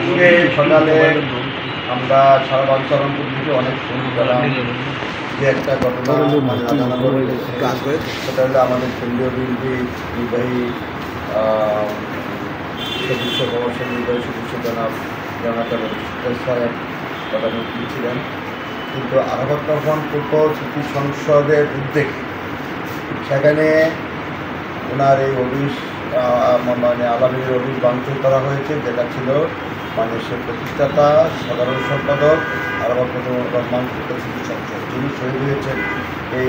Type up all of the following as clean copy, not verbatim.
আজকে সকালে আমরা সারা বাঞ্ছারামপুর থেকে অনেক ফোন পেলাম যে একটা ঘটনা সেটা হলো আমাদের কেন্দ্রীয় বিএনপি নির্বাহী সদস্য প্রবাসন নির্বাহী সদস্য জনাব সাহেব প্রধানমন্ত্রী ছিলেন, কিন্তু আরাফাত রহমান কোকো স্মৃতি সংসদের উদ্যোগে সেখানে ওনার এই আলামিনের অফিস ভাঙচুর করা হয়েছে, যেটা ছিল সে প্রতিষ্ঠাতা সাধারণ সম্পাদক আরাফাত রহমান কোকো স্মৃতি সংসদ, যিনি শহীদ হয়েছেন এই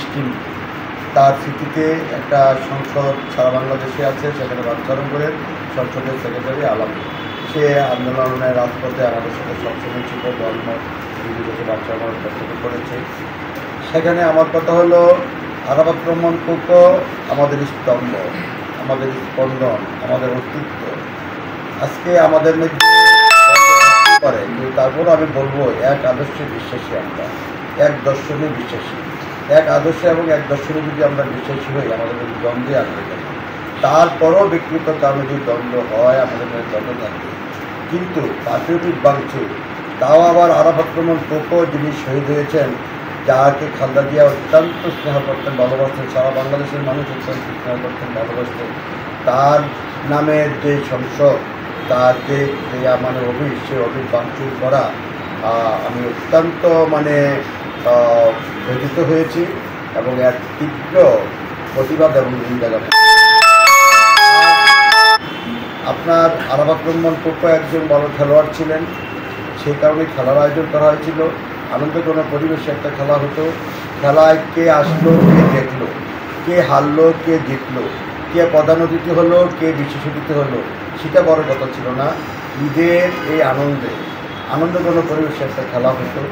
স্টিম। তার স্মৃতিতে একটা সংসদ সারা বাংলাদেশে আছে, সেখানে বাঞ্ছারামপুরের সংসদের সেক্রেটারি আলামিন, সে আন্দোলনের রাজপথে আমাদের সাথে সবসময় ছিল, দলমত নির্বিশেষে বাঞ্ছারামপুর বক্তব্য করেছে। সেখানে আমার কথা হলো আরাফাত রহমান কোকো আমাদের স্তম্ভ, আমাদের স্পন্দন, আমাদের অস্তিত্ব। আজকে আমাদের মধ্যে করে, কিন্তু তারপরও আমি বলবো এক আদর্শে বিশ্বাসী, আমরা এক দর্শনে বিশ্বাসী, এক আদর্শ এবং এক দর্শনে যদি আমরা বিশ্বাসী হই, আমাদের মধ্যে দ্বন্দ্বে আসবে কেন? তারপরও ব্যক্তিগত কারণে যদি দ্বন্দ্ব হয়, আমাদের মধ্যে দ্বন্দ্ব থাকবে। কিন্তু পাট্রিয়টিক ভাঙচুর, তাও আবার আরাফাত রহমান কোকো যিনি শহীদ হয়েছেন, যাকে খালেদা জিয়া অত্যন্ত স্নেহ করতেন, ভালোবাসতেন, সারা বাংলাদেশের মানুষ অত্যন্ত স্নেহ করতেন, ভালোবাসতেন, তার নামের যে সংসদ, তার যে অফিস, সেই অফিস ভাঙচুর করা, আমি অত্যন্ত ব্যথিত হয়েছি এবং এর তীব্র প্রতিবাদ এবং নিন্দা জানাই। আপনার আরাফাত রহমান কোকো একজন বড় খেলোয়াড় ছিলেন, সেই কারণে খেলার আয়োজন করা হয়েছিল। আনন্দজনক পরিবেশে একটা খেলা হতো। খেলায় কে আসলো, কে দেখলো, কে হারলো, কে জিতলো, কে প্রধান অতিথি হলো, কে বিশেষ অতিথি হলো, সেটা বড় কথা ছিল না। ঈদের এই আনন্দজনক পরিবেশে একটা খেলা হতো।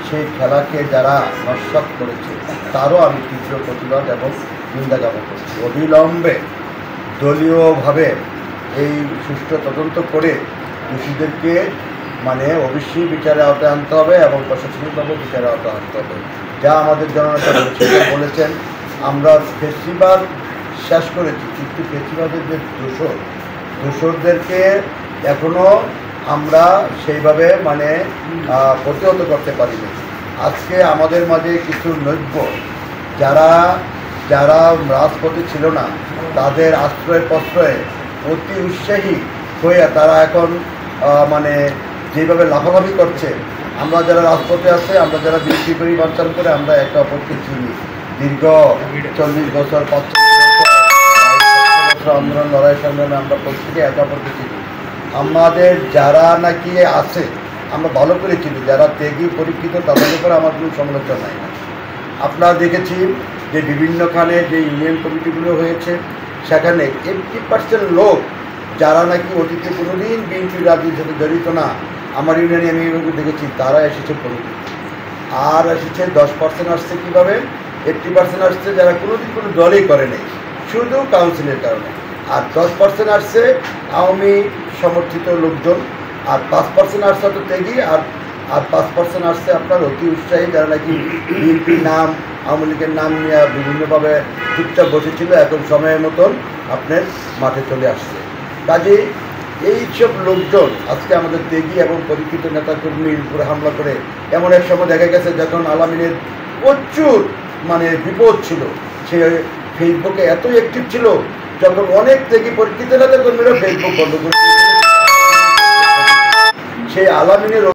সেই খেলাকে যারা নস্যাৎ করেছে তারও আমি তীব্র প্রতিবাদ এবং নিন্দা জ্ঞাপন করছি। অবিলম্বে দলীয়ভাবে এই সুষ্ঠু তদন্ত করে দোষীদেরকে অবশ্যই বিচারে আওতায় আনতে হবে এবং প্রশাসনিকভাবে বিচারে আওতায় আনতে হবে। যা আমাদের জননেতা বলেছেন, আমরা ফেস্টিভাল শেষ করেছি, কিন্তু ফেস্টিভালের যে দোষরদেরকে এখনও আমরা সেইভাবে প্রতিহত করতে পারিনি। আজকে আমাদের মাঝে কিছু নৈব্য যারা রাজপথে ছিল না, তাদের আশ্রয় প্রশ্রয়ে অতি উৎসাহী হয়ে তারা এখন যেভাবে লাফালাফি করছে, আমরা যারা রাজপথে আছে, আমরা যারা বিএনপি করি বাঞ্ছাল করে, আমরা একে অপরকে চিনি। দীর্ঘ 40 বছর 45 বছর আন্দোলন লড়াই সংগ্রামে আমরা প্রত্যেকে একে অপরকে চিনি। আমাদের যারা নাকি আছে আমরা ভালো করে চিনি, যারা ত্যাগী পরীক্ষিত, তাদের উপরে আমার কোনো সমালোচনা নাই। আপনারা দেখেছি যে বিভিন্নখানে যে ইউনিয়ন কমিটিগুলো হয়েছে, সেখানে 80% লোক যারা নাকি অতীতে কোনোদিন বিএনপির রাজনীতির সাথে জড়িত না, আমার ইউনিয়নে আমি এইভাবে দেখেছি, তারা এসেছে পলিটিক্স। আর এসেছে 10% আসছে কীভাবে, 80% আসছে যারা কোনোদিন কোনো দলই করে নেই, শুধু কাউন্সিলের কারণে। আর 10% আসছে আওয়ামী সমর্থিত লোকজন, আর 5% আসছে তো ত্যাগী, আর 5% আসছে আপনার অতি উৎসাহী, যারা নাকি বিএনপির নাম, আওয়ামী লীগের নাম নিয়ে বিভিন্নভাবে চুপচাপ বসেছিল, এখন সময়ের মতন আপনার মাঠে চলে আসছে। কাজেই এইসব লোকজন আজকে আমাদের ত্যাগী এবং পরিচিত নেতাকর্মীর উপরে হামলা করে, এমন এক সময় দেখা গেছে যখন আলামিনের প্রচুর বিপদ ছিল, সে ফেসবুকে এতই অ্যাক্টিভ ছিল, যখন অনেক ত্যাগী পরিচিত নেতাকর্মীরা ফেসবুক বন্ধ করে সেই আলামিনের